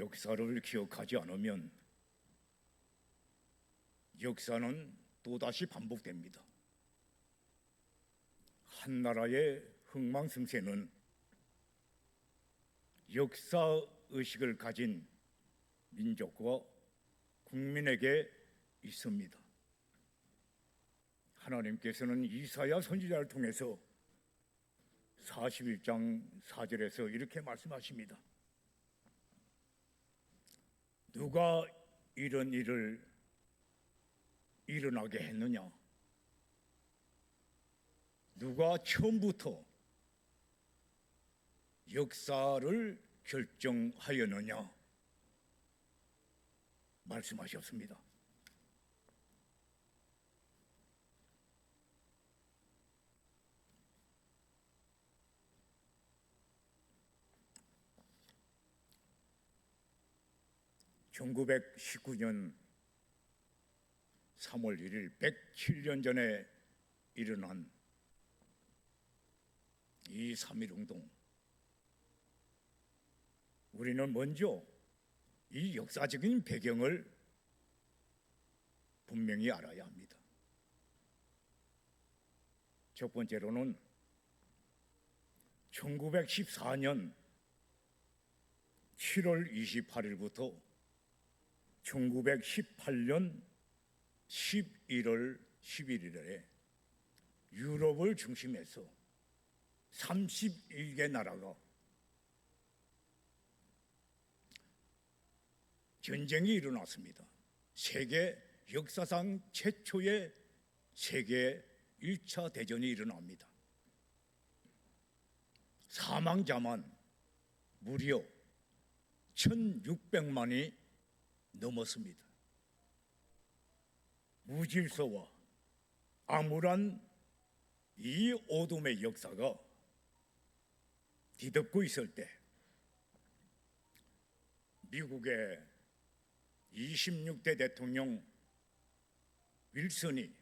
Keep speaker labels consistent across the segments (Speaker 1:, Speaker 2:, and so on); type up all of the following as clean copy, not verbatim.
Speaker 1: 역사를 기억하지 않으면 역사는 또다시 반복됩니다. 한 나라의 흥망성쇠는 역사의식을 가진 민족과 국민에게 있습니다. 하나님께서는 이사야 선지자를 통해서 41장 4절에서 이렇게 말씀하십니다. 누가 이런 일을 일어나게 했느냐? 누가 처음부터 역사를 결정하였느냐? 말씀하셨습니다. (1919년 3월 1일) 107년 전에 일어난 이 3.1운동, 우리는 먼저 이 역사적인 배경을 분명히 알아야 합니다. 첫 번째로는 1914년 7월 28일부터 1918년 11월 11일에 유럽을 중심해서 31개 나라가 전쟁이 일어났습니다. 세계 역사상 최초의 세계 1차 대전이 일어납니다. 사망자만 무려 1600만이 넘었습니다. 무질서와 암울한 이 어둠의 역사가 뒤덮고 있을 때 미국의 26대 대통령 윌슨이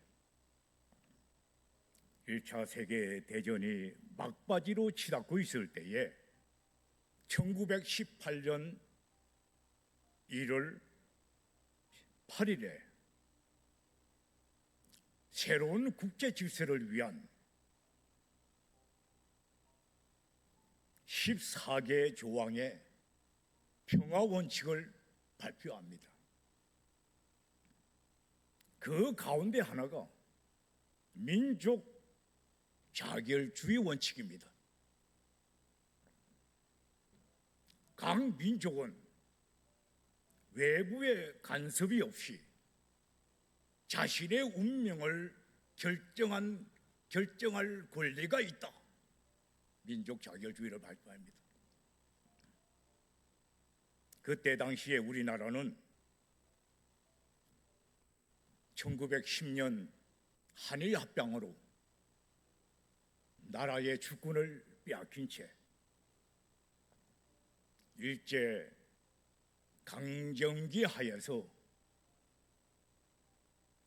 Speaker 1: 1차 세계대전이 막바지로 치닫고 있을 때에 1918년 1월 8일에 새로운 국제 질서를 위한 14개 조항의 평화 원칙을 발표합니다. 그 가운데 하나가 민족 자결주의 원칙입니다. 각 민족은 외부의 간섭이 없이 자신의 운명을 결정할 권리가 있다. 민족 자결주의를 발표합니다. 그때 당시에 우리나라는 1910년 한일 합병으로 나라의 주권을 빼앗긴 채 일제 강점기 하에서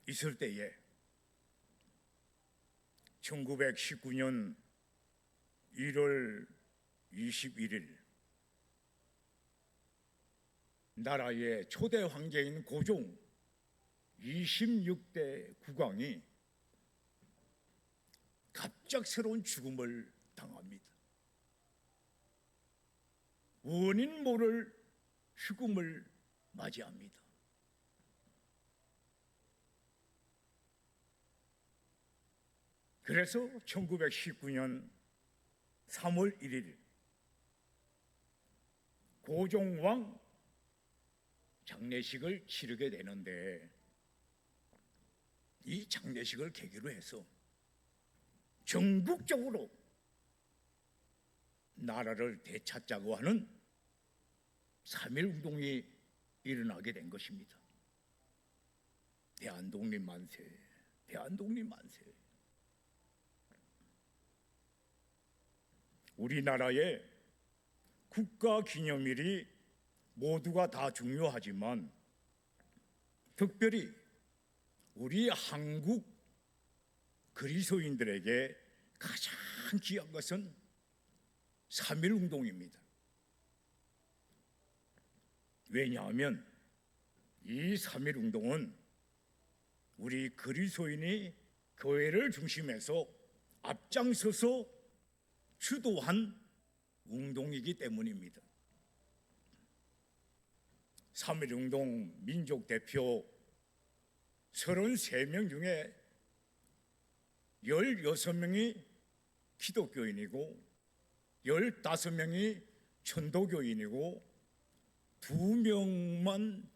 Speaker 1: 있을 때에 1919년 1월 21일 나라의 초대 황제인 고종 26대 국왕이 갑작스러운 죽음을 당합니다. 원인 모를 죽음을 맞이합니다. 그래서 1919년 3월 1일 고종왕 장례식을 치르게 되는데, 이 장례식을 계기로 해서 전국적으로 나라를 되찾자고 하는 3.1운동이 일어나게 된 것입니다. 대한독립 만세, 대한독립 만세. 우리나라의 국가기념일이 모두가 다 중요하지만 특별히 우리 한국 그리스도인들에게 가장 귀한 것은 3.1운동입니다. 왜냐하면 이 3.1 운동은 우리 그리스도인이 교회를 중심해서 앞장서서 주도한 운동이기 때문입니다. 3.1 운동 민족 대표 33명 중에 16명이 기독교인이고 15명이 천도교인이고 2명만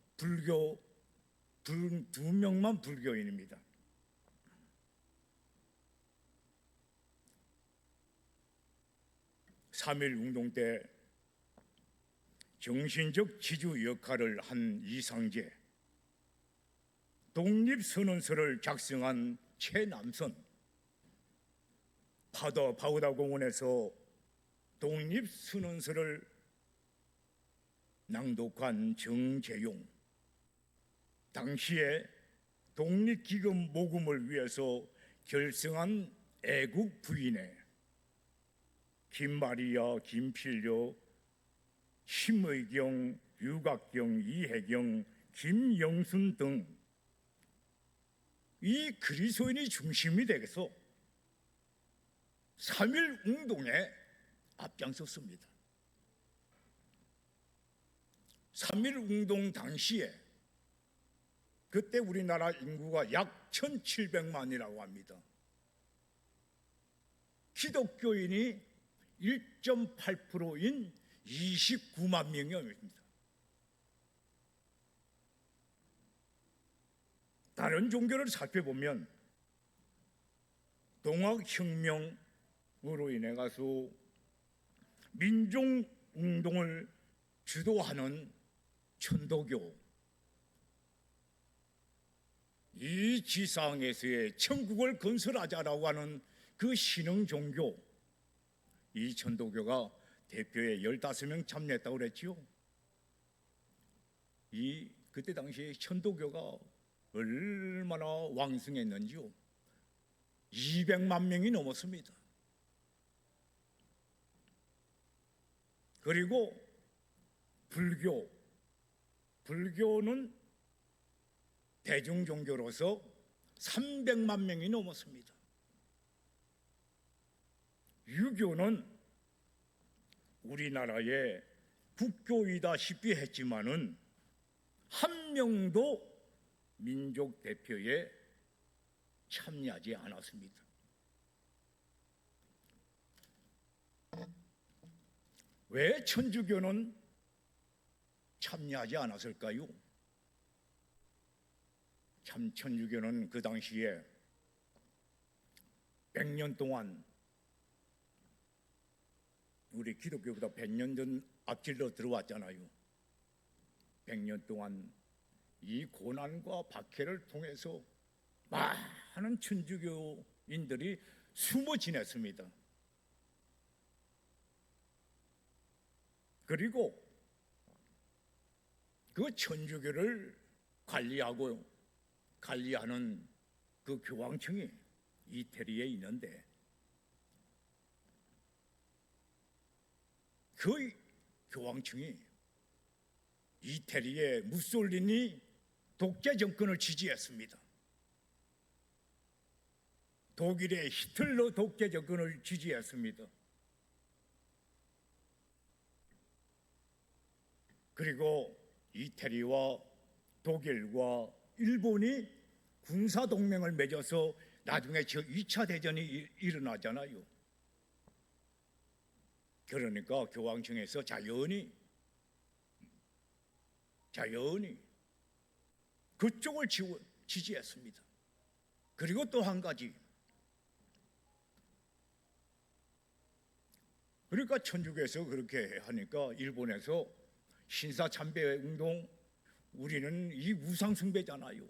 Speaker 1: 불교인입니다. (3.1) 운동 때 정신적 지주 역할을 한 이상재, 독립선언서를 작성한 최남선, 파우다 공원에서 독립선언서를 낭독한 정재용, 당시에 독립기금 모금을 위해서 결성한 애국 부인회, 김마리아, 김필려, 심의경, 유각경, 이혜경, 김영순 등 이 그리스도인이 중심이 되어서 3.1 운동에 앞장섰습니다. 3.1 운동 당시에 그때 우리나라 인구가 약 1,700만이라고 합니다. 기독교인이 1.8%인 29만 명입니다. 다른 종교를 살펴보면 동학혁명으로 인해 가서 민족운동을 주도하는 천도교, 이 지상에서의 천국을 건설하자라고 하는 그 신흥 종교, 이 천도교가 대표에 15명 참여했다고 그랬지요. 그때 당시에 천도교가 얼마나 왕성했는지요. 200만 명이 넘었습니다. 그리고 불교는 대중종교로서 300만 명이 넘었습니다. 유교는 우리나라의 국교이다시피 했지만은 한 명도 민족 대표에 참여하지 않았습니다. 왜 천주교는 참여하지 않았을까요? 참 천주교는 그 당시에 100년 동안 우리 기독교보다 100년 전 앞질러 들어왔잖아요. 100년 동안 이 고난과 박해를 통해서 많은 천주교인들이 숨어 지냈습니다. 그리고 그 천주교를 관리하는 그 교황청이 이태리에 있는데 그 교황청이 이태리의 무솔리니 독재 정권을 지지했습니다. 독일의 히틀러 독재 정권을 지지했습니다. 그리고 이태리와 독일과 일본이 군사동맹을 맺어서 나중에 저 2차 대전이 일어나잖아요. 그러니까 교황청에서 자연히 그쪽을 지지했습니다. 그리고 또 한 가지, 그러니까 천주교에서 그렇게 하니까 일본에서 신사참배 운동, 우리는 이 우상숭배잖아요.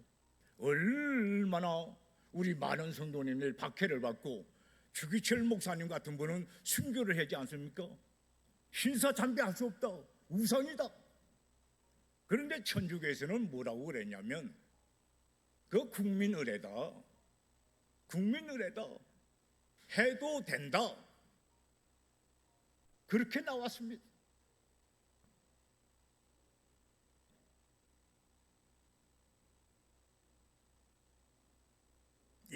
Speaker 1: 얼마나 우리 많은 성도님들 박해를 받고 주기철 목사님 같은 분은 순교를 하지 않습니까? 신사참배할 수 없다, 우상이다. 그런데 천주교에서는 뭐라고 그랬냐면 그 국민의례다, 해도 된다, 그렇게 나왔습니다.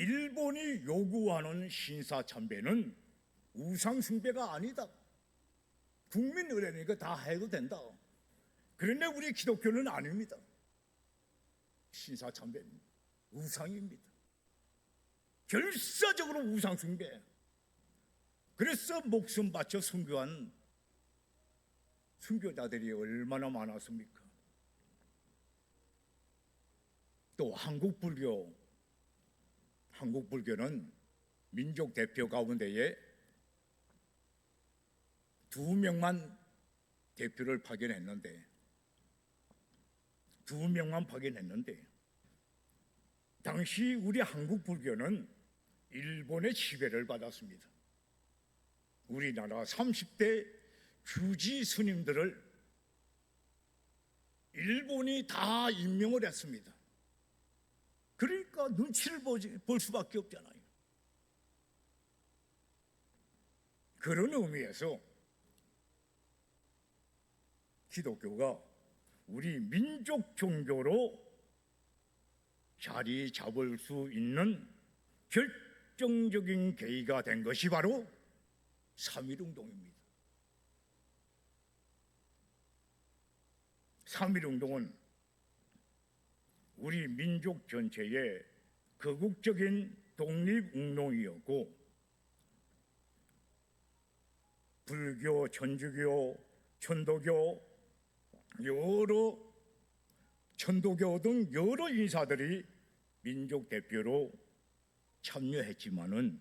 Speaker 1: 일본이 요구하는 신사 참배는 우상 숭배가 아니다. 국민 의례니까 다 해도 된다. 그런데 우리 기독교는 아닙니다. 신사 참배는 우상입니다. 결사적으로 우상 숭배. 그래서 목숨 바쳐 순교한 순교자들이 얼마나 많았습니까? 또 한국불교는 민족 대표 가운데에 2명만 대표를 파견했는데 당시 우리 한국불교는 일본의 지배를 받았습니다. 우리나라 30대 규지 스님들을 일본이 다 임명을 했습니다. 그러니까 눈치를 볼 수밖에 없잖아요. 그런 의미에서 기독교가 우리 민족 종교로 자리 잡을 수 있는 결정적인 계기가 된 것이 바로 3.1운동입니다. 3.1운동은 우리 민족 전체의 거국적인 독립운동이었고 불교, 천주교, 천도교 등 여러 인사들이 민족 대표로 참여했지만은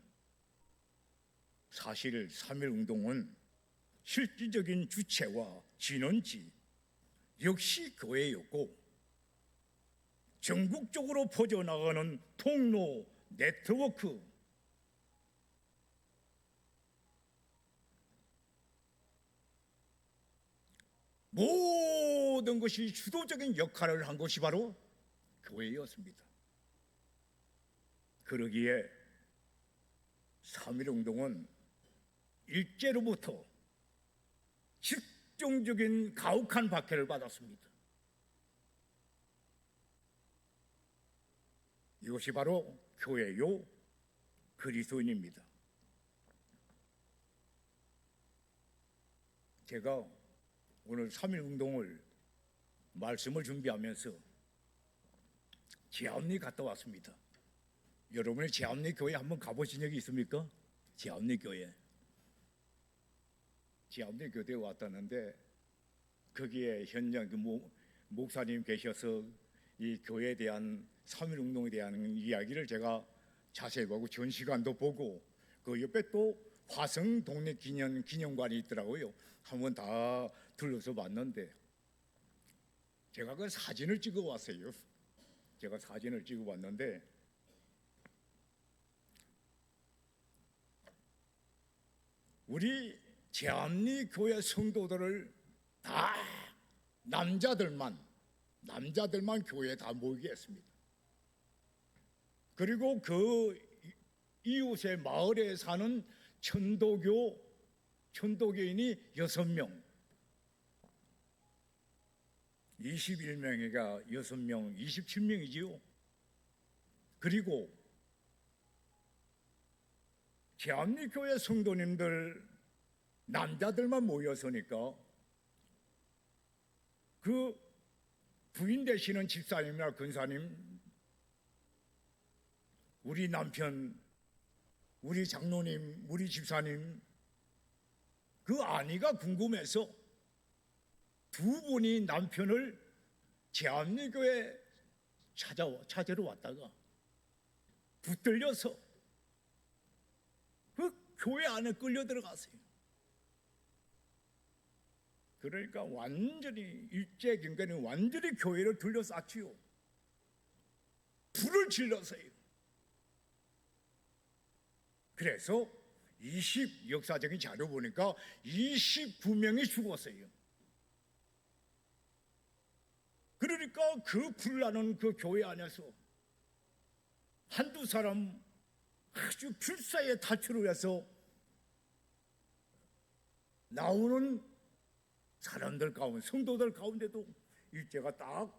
Speaker 1: 사실 3.1운동은 실질적인 주체와 진원지 역시 교회였고 전국적으로 퍼져나가는 통로, 네트워크, 모든 것이 주도적인 역할을 한 것이 바로 교회였습니다. 그러기에 3.1운동은 일제로부터 집중적인 가혹한 박해를 받았습니다. 이것이 바로 교회요 그리스도인입니다. 제가 오늘 3.1운동을 말씀을 준비하면서 제암리 갔다 왔습니다. 여러분이 제암리 교회 한번 가보신 적이 있습니까? 제암리 교회. 제암리 교회에 왔다는데 거기에 현장 목사님 계셔서 이 교회에 대한 3.1운동에 대한 이야기를 제가 자세히 보고 전시관도 보고 그 옆에 또 화성 독립기념관이 있더라고요. 한번 다 둘러서 봤는데 제가 그 사진을 찍어 왔어요. 우리 제암리 교회 성도들을 다 남자들만 교회에 다 모이게 했습니다. 그리고 그 이웃의 마을에 사는 천도교인이 6명, 21명이가 6명, 27명이지요. 그리고 제암리교회 성도님들 남자들만 모였으니까 그 부인 되시는 집사님이나 근사님, 우리 남편, 우리 장로님, 우리 집사님 그 아내가 궁금해서 두 분이 남편을 제암리교회 찾으러 왔다가 붙들려서 그 교회 안에 끌려 들어갔어요. 그러니까 완전히 일제경찰이 완전히 교회를 둘러쌌지요. 불을 질렀어요. 그래서 역사적인 자료 보니까 29명이 죽었어요. 그러니까 그 불나는 그 교회 안에서 한두 사람 아주 필사의 탈출을 해서 나오는 사람들 가운데, 성도들 가운데도 일제가 딱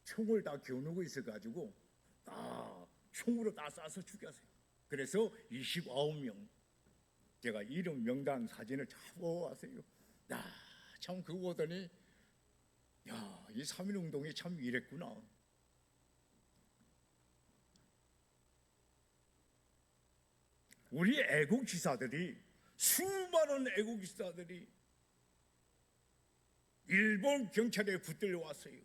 Speaker 1: 총을 다 겨누고 있어가지고 딱 총으로 다 쏴서 죽였어요. 그래서 29명 제가 이름 명단 사진을 잡아왔어요. 참 그거 보더니 이 3.1 운동이 참 이랬구나. 우리 애국지사들이 수많은 애국지사들이 일본 경찰에 붙들려 왔어요.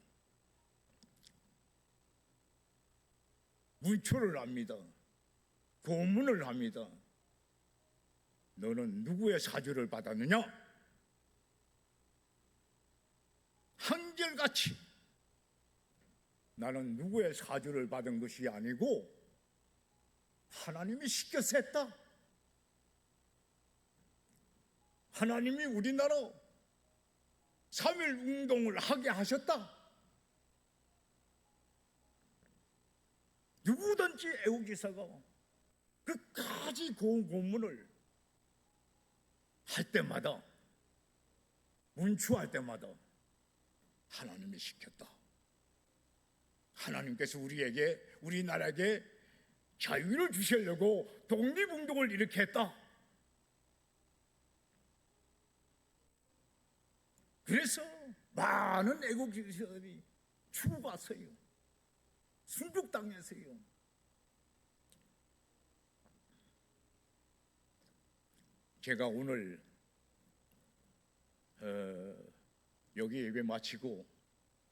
Speaker 1: 문초를 합니다. 고문을 합니다. 너는 누구의 사주를 받았느냐? 한결같이 나는 누구의 사주를 받은 것이 아니고 하나님이 시켜서 했다. 하나님이 우리나라 3.1 운동을 하게 하셨다. 누구든지 애국지사가 끝까지 고문을 할 때마다, 문추할 때마다 하나님이 시켰다. 하나님께서 우리나라에게 자유를 주시려고 독립운동을 이렇게 했다. 그래서 많은 애국지사들이 죽어갔어요. 순국당했어요. 제가 오늘 여기 예배 마치고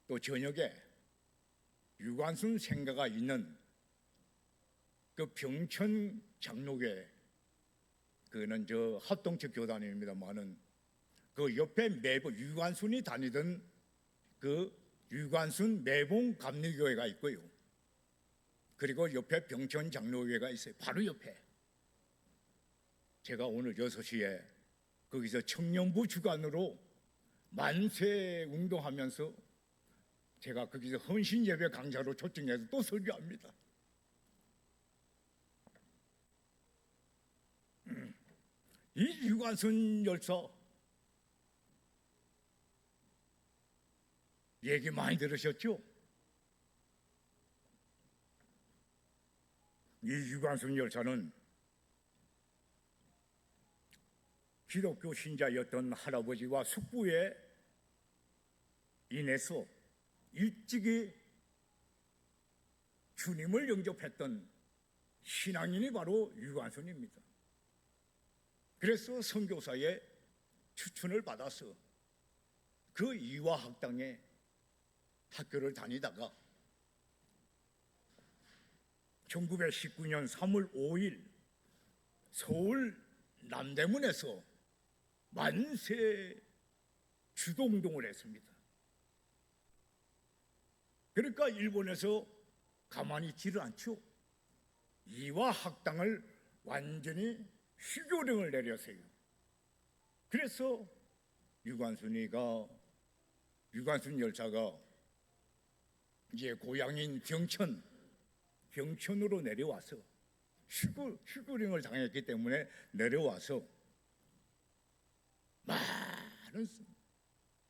Speaker 1: 또 저녁에 유관순 생가가 있는 그 병천 장로교회, 그는 저 합동체 교단입니다만은 그 옆에 유관순이 다니던 그 유관순 매봉 감리교회가 있고요. 그리고 옆에 병천 장로교회가 있어요. 바로 옆에. 제가 오늘 6시에 거기서 청년부 주관으로 만세 운동하면서 제가 거기서 헌신 예배 강사로 초청해서 또 설교합니다. 이 유관순 열사 얘기 많이 들으셨죠? 이 유관순 열사는 기독교 신자였던 할아버지와 숙부에 인해서 일찍이 주님을 영접했던 신앙인이 바로 유관순입니다. 그래서 선교사의 추천을 받아서 그 이화학당에 학교를 다니다가 1919년 3월 5일 서울 남대문에서 만세 주도운동을 했습니다. 그러니까 일본에서 가만히 있지를 않죠. 이화학당을 완전히 휴교령을 내렸어요. 그래서 유관순 열사가 이제 고향인 병천으로 내려와서 휴교령을 당했기 때문에 내려와서 많은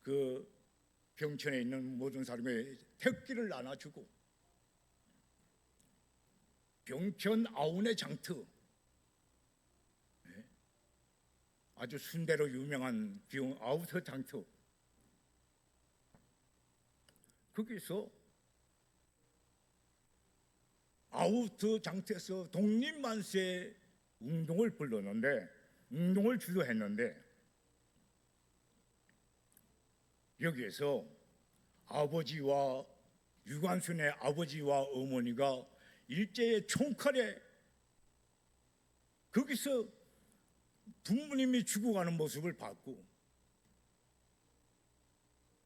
Speaker 1: 그 병천에 있는 모든 사람의 택기를 나눠주고 병천 아운의 장터, 아주 순대로 유명한 아우터 장터, 거기서 아우터 장터에서 독립만세 운동을 운동을 주도했는데 여기에서 유관순의 아버지와 어머니가 일제의 총칼에 거기서 부모님이 죽어가는 모습을 봤고,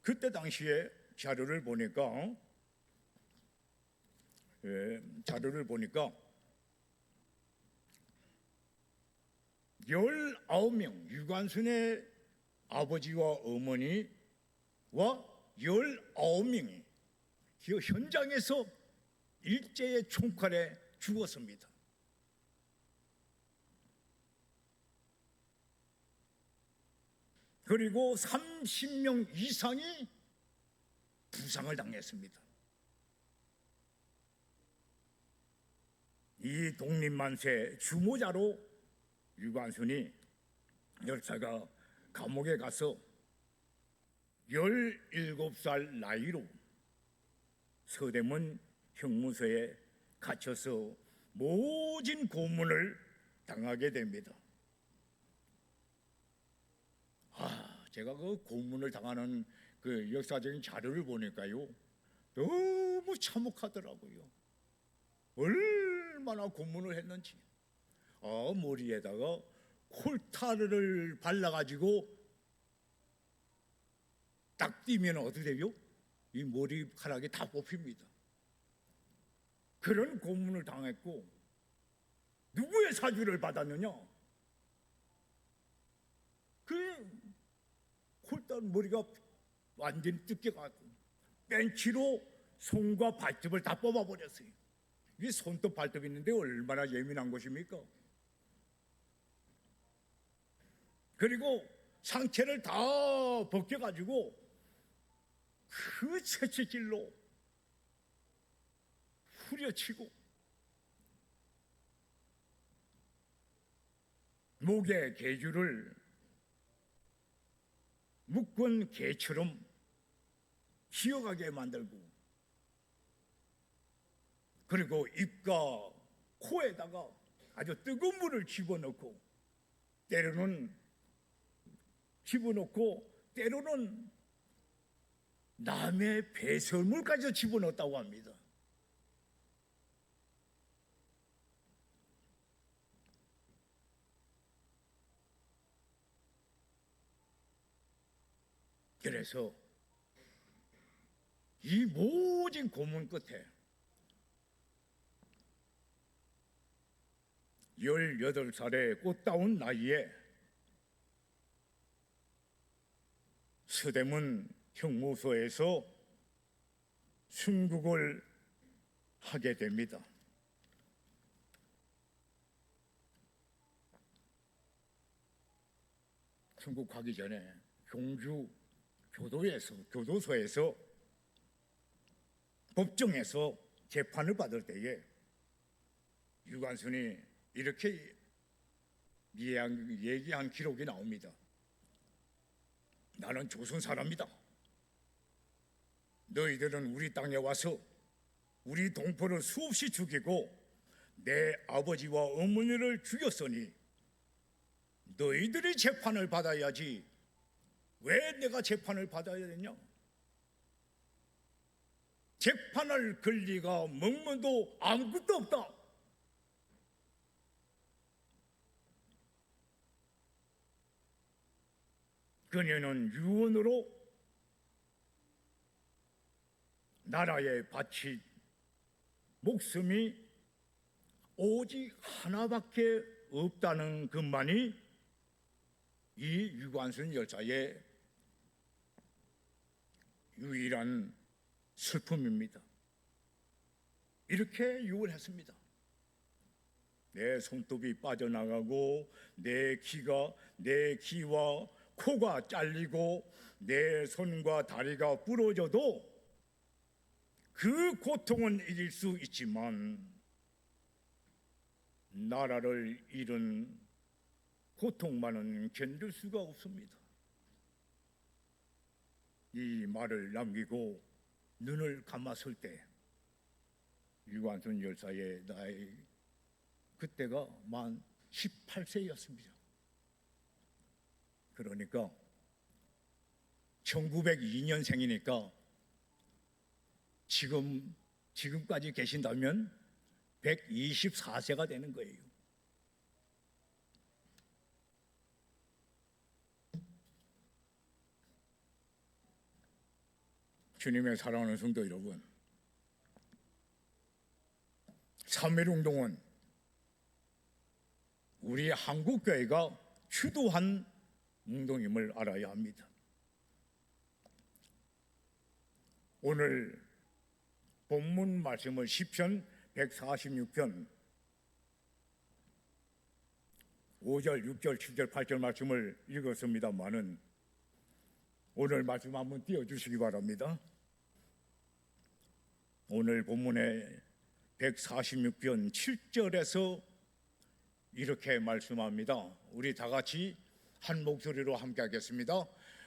Speaker 1: 그때 당시에 자료를 보니까 19명, 유관순의 아버지와 어머니와 19명이 그 현장에서 일제의 총칼에 죽었습니다. 그리고 30명 이상이 부상을 당했습니다. 이 독립만세 주모자로 유관순이 열사가 감옥에 가서 17살 나이로 서대문 형무소에 갇혀서 모진 고문을 당하게 됩니다. 제가 그 고문을 당하는 그 역사적인 자료를 보니까요, 너무 참혹하더라고요. 얼마나 고문을 했는지. 머리에다가 콜타를 발라가지고 딱 뛰면 어떻게 돼요? 이 머리카락이 다 뽑힙니다. 그런 고문을 당했고, 누구의 사주를 받았느냐? 그 콜타 머리가 완전히 뜯겨가지고 벤치로 손과 발톱을 다 뽑아버렸어요. 이 손톱 발톱이 있는데 얼마나 예민한 것입니까? 그리고 상체를 다 벗겨가지고 그 채찍질로 후려치고 목에 개줄을 묶은 개처럼 기어가게 만들고, 그리고 입과 코에다가 아주 뜨거운 물을 집어넣고 때로는 남의 배설물까지 집어넣었다고 합니다. 그래서 이 모진 고문 끝에 18살의 꽃다운 나이에 서대문 형무소에서 순국을 하게 됩니다. 순국하기 전에 경주 교도소에서 법정에서 재판을 받을 때에 유관순이 이렇게 얘기한 기록이 나옵니다. 나는 조선 사람이다. 너희들은 우리 땅에 와서 우리 동포를 수없이 죽이고 내 아버지와 어머니를 죽였으니 너희들이 재판을 받아야지 왜 내가 재판을 받아야 되냐? 재판할 권리가 먹문도 아무것도 없다. 그녀는 유언으로 나라에 바친 목숨이 오직 하나밖에 없다는 것만이 이 유관순 열사의 유일한 슬픔입니다. 이렇게 유언했습니다. 내 손톱이 빠져나가고 내 귀와 코가 잘리고 내 손과 다리가 부러져도 그 고통은 이길 수 있지만 나라를 잃은 고통만은 견딜 수가 없습니다. 이 말을 남기고 눈을 감았을 때 유관순 열사의 나이 그때가 만 18세였습니다. 그러니까 1902년생이니까 지금까지 계신다면 124세가 되는 거예요. 주님의 사랑하는 성도 여러분, 3.1운동은 우리 한국교회가 주도한 운동임을 알아야 합니다. 오늘 본문 말씀을 시편 146편 5절, 6절, 7절, 8절 말씀을 읽었습니다마는 오늘 말씀 한번 띄워주시기 바랍니다. 오늘 본문에 146편 7절에서 이렇게 말씀합니다. 우리 다 같이 한 목소리로 함께 하겠습니다.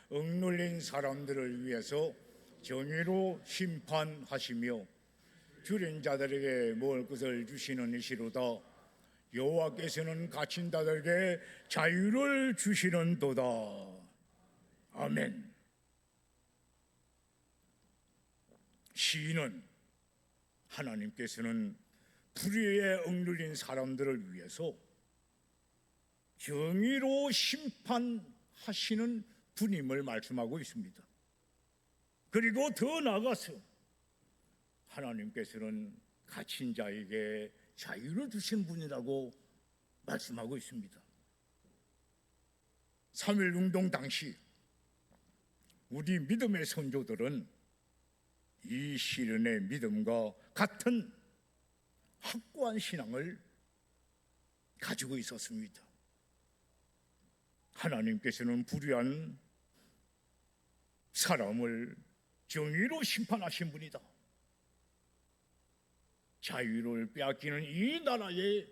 Speaker 1: 억눌린 사람들을 위해서 정의로 심판하시며 줄인 자들에게 먹을 것을 주시는 이시로다. 여호와께서는 갇힌 자들에게 자유를 주시는도다. 아멘. 시인은 하나님께서는 불의에 억눌린 사람들을 위해서 정의로 심판하시는 분임을 말씀하고 있습니다. 그리고 더 나아가서 하나님께서는 갇힌 자에게 자유를 주신 분이라고 말씀하고 있습니다. 3.1운동 당시 우리 믿음의 선조들은 이 시련의 믿음과 같은 확고한 신앙을 가지고 있었습니다. 하나님께서는 불의한 사람을 정의로 심판하신 분이다. 자유를 빼앗기는 이 나라에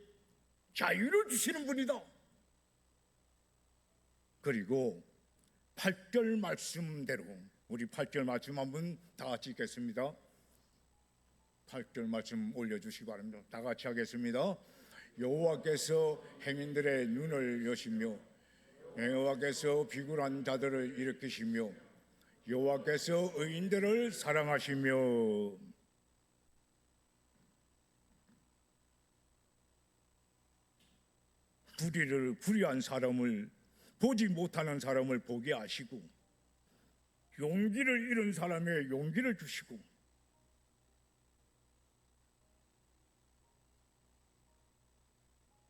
Speaker 1: 자유를 주시는 분이다. 그리고 8절 말씀대로 우리 8절 말씀 한번 다 같이 읽겠습니다. 8절 말씀 올려주시기 바랍니다. 다 같이 하겠습니다. 여호와께서 행인들의 눈을 여시며 여호와께서 비굴한 자들을 일으키시며 여호와께서 의인들을 사랑하시며 불의한 사람을 보지 못하는 사람을 보게 하시고 용기를 잃은 사람에게 용기를 주시고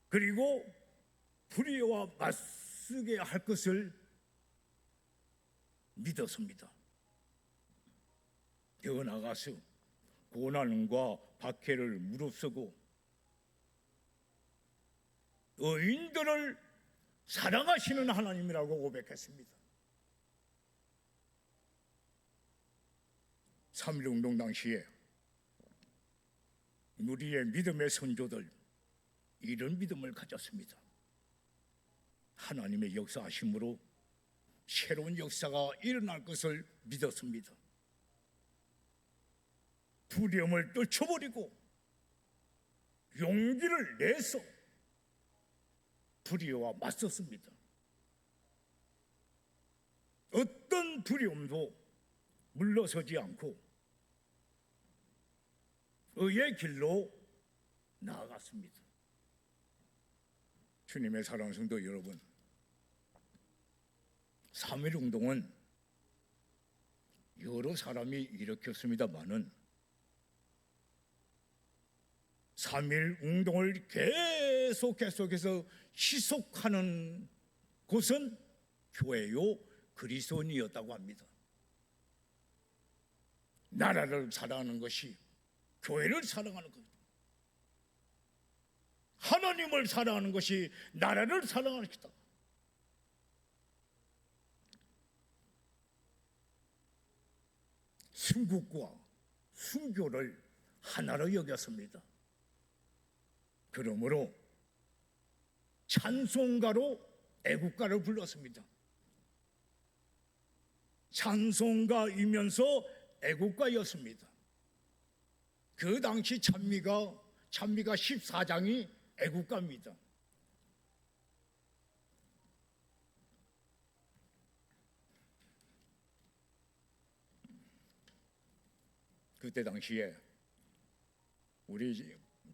Speaker 1: 그리고 불의와 맞서게 할 것을 믿었습니다. 더 나아가서 고난과 박해를 무릅쓰고 의인들을 사랑하시는 하나님이라고 고백했습니다. 3.1운동 당시에 우리의 믿음의 선조들 이런 믿음을 가졌습니다. 하나님의 역사하심으로 새로운 역사가 일어날 것을 믿었습니다. 두려움을 떨쳐버리고 용기를 내서 불의와 맞섰습니다. 어떤 두려움도 물러서지 않고 의의 길로 나아갔습니다. 주님의 사랑하는 성도 여러분, 3.1운동은 여러 사람이 일으켰습니다마는 3.1운동을 계속해서 지속하는 곳은 교회요 그리스도인이었다고 합니다. 나라를 사랑하는 것이 교회를 사랑하는 것, 하나님을 사랑하는 것이 나라를 사랑하는 것이다. 순국과 순교를 하나로 여겼습니다. 그러므로 찬송가로 애국가를 불렀습니다. 찬송가이면서 애국가였습니다. 그 당시 찬미가 14장이 애국가입니다. 그때 당시에 우리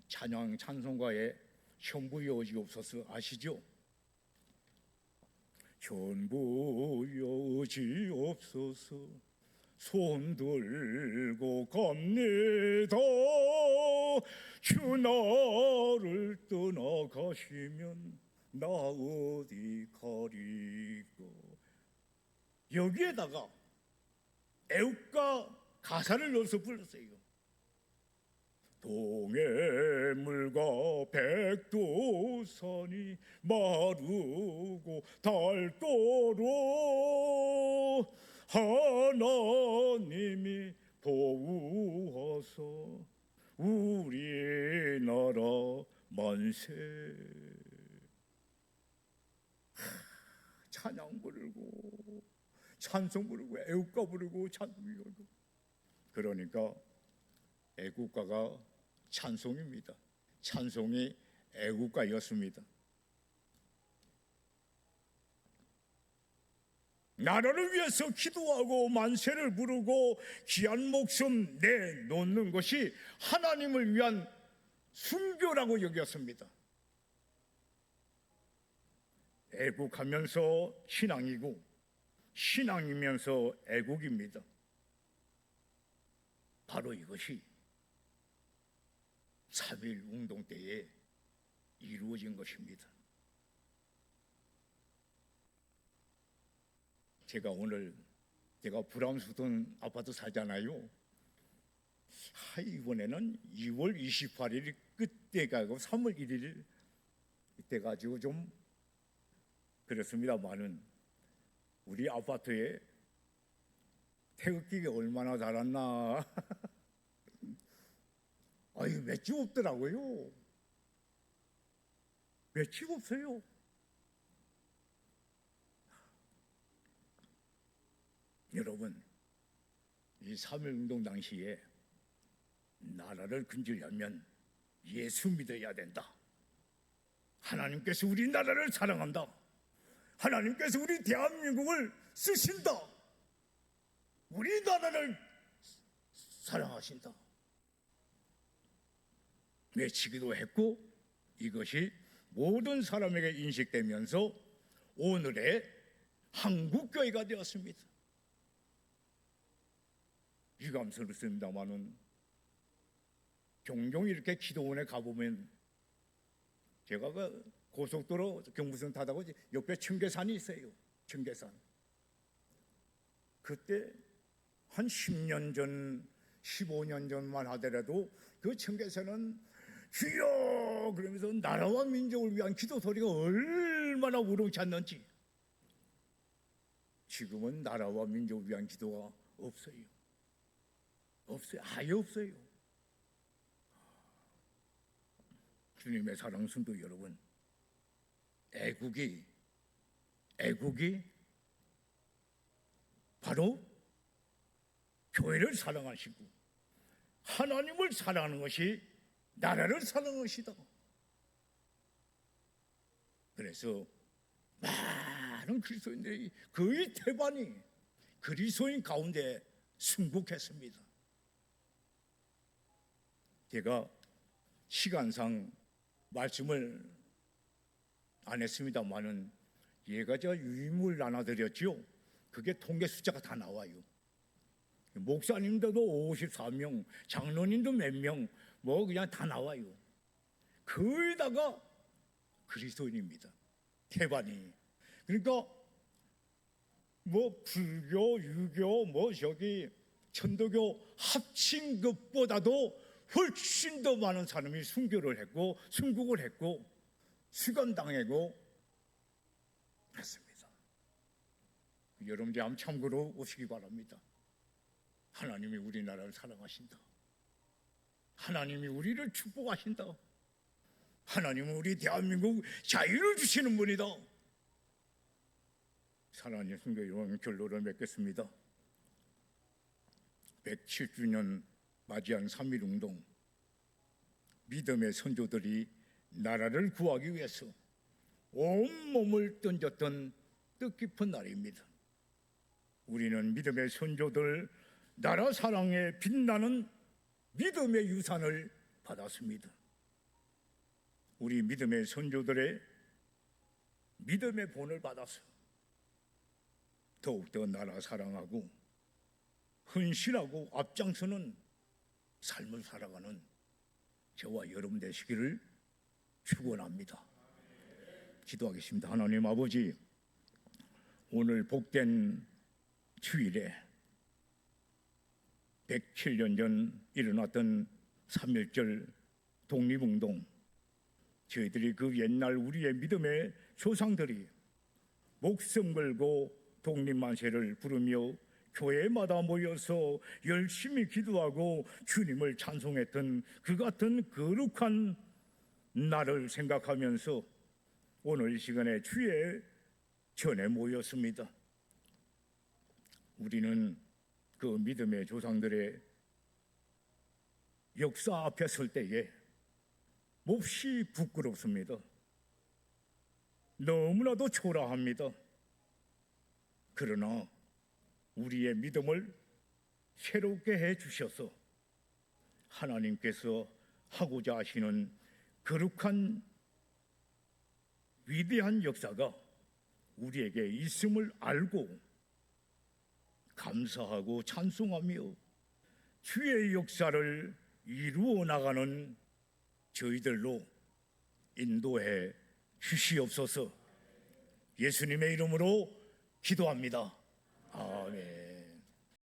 Speaker 1: 찬양 찬송가에 전부 여지옵소서 아시죠? 전부 여지옵소서 손 들고 갑니다. 주 나를 떠나가시면 나 어디 가리고. 여기에다가 애국가 가사를 넣어서 불렀어요. 동해물과 백두산이 마르고 닳도록 하나님이 보호하사 우리의 만세 찬양 부르고 찬송 부르고 애국가 부르고 찬송 부르고. 그러니까 애국가가 찬송입니다. 찬송이 애국가였습니다. 나라를 위해서 기도하고 만세를 부르고 귀한 목숨 내놓는 것이 하나님을 위한 순교라고 여겼습니다. 애국하면서 신앙이고 신앙이면서 애국입니다. 바로 이것이 3.1 운동 때에 이루어진 것입니다. 제가 불암수동 아파트 살잖아요. 이번에는 2월 28일 끝에 가고 3월 1일 이때 가지고 좀 그렇습니다만은 우리 아파트에 태극기가 얼마나 달았나. 몇 집 없더라고요. 몇 집 없어요. 여러분, 이 3.1 운동 당시에 나라를 건지려면 예수 믿어야 된다. 하나님께서 우리나라를 사랑한다. 하나님께서 우리 대한민국을 쓰신다. 우리나라를 사랑하신다. 외치기도 했고 이것이 모든 사람에게 인식되면서 오늘의 한국교회가 되었습니다. 유감스럽습니다만은 종종 이렇게 기도원에 가보면 제가 그 고속도로 경부선 타다가 옆에 청계산이 있어요. 청계산. 그때 한 10년 전, 15년 전만 하더라도 그 청계산은 주여 그러면서 나라와 민족을 위한 기도 소리가 얼마나 우렁치 않는지. 지금은 나라와 민족을 위한 기도가 없어요. 없어요. 아예 없어요. 주님의 사랑 성도 여러분, 애국이 바로 교회를 사랑하시고 하나님을 사랑하는 것이 나라를 사랑하는 것이다. 그래서 많은 그리스도인들이 거의 대반이 그리스도인 가운데 순국했습니다. 제가 시간상 말씀을 안 했습니다만은 얘가 제가 유인물 나눠드렸죠. 그게 통계 숫자가 다 나와요. 목사님들도 54명, 장로님도 몇 명, 그냥 다 나와요. 거기다가 그리스도인입니다. 태반이. 그러니까 불교, 유교, 천도교 합친 것보다도 훨씬 더 많은 사람이 순교를 했고 순국을 했고 수감당하고 했습니다. 여러분들 한번 참고로 오시기 바랍니다. 하나님이 우리나라를 사랑하신다. 하나님이 우리를 축복하신다. 하나님은 우리 대한민국 자유를 주시는 분이다. 사랑하는 성도 여러분, 결론을 맺겠습니다. 107주년 맞이한 3.1 운동, 믿음의 선조들이 나라를 구하기 위해서 온몸을 던졌던 뜻깊은 날입니다. 우리는 믿음의 선조들, 나라 사랑에 빛나는 믿음의 유산을 받았습니다. 우리 믿음의 선조들의 믿음의 본을 받아서 더욱더 나라 사랑하고 헌신하고 앞장서는 삶을 살아가는 저와 여러분 되시기를 축원합니다. 기도하겠습니다. 하나님 아버지, 오늘 복된 주일에 107년 전 일어났던 3.1절 독립운동, 저희들이 그 옛날 우리의 믿음의 조상들이 목숨 걸고 독립만세를 부르며 교회마다 모여서 열심히 기도하고 주님을 찬송했던 그 같은 거룩한 나를 생각하면서 오늘 이 시간에 주의 전에 모였습니다. 우리는 그 믿음의 조상들의 역사 앞에 설 때에 몹시 부끄럽습니다. 너무나도 초라합니다. 그러나 우리의 믿음을 새롭게 해 주셔서 하나님께서 하고자 하시는 거룩한 위대한 역사가 우리에게 있음을 알고 감사하고 찬송하며 주의 역사를 이루어 나가는 저희들로 인도해 주시옵소서. 예수님의 이름으로 기도합니다. 아멘.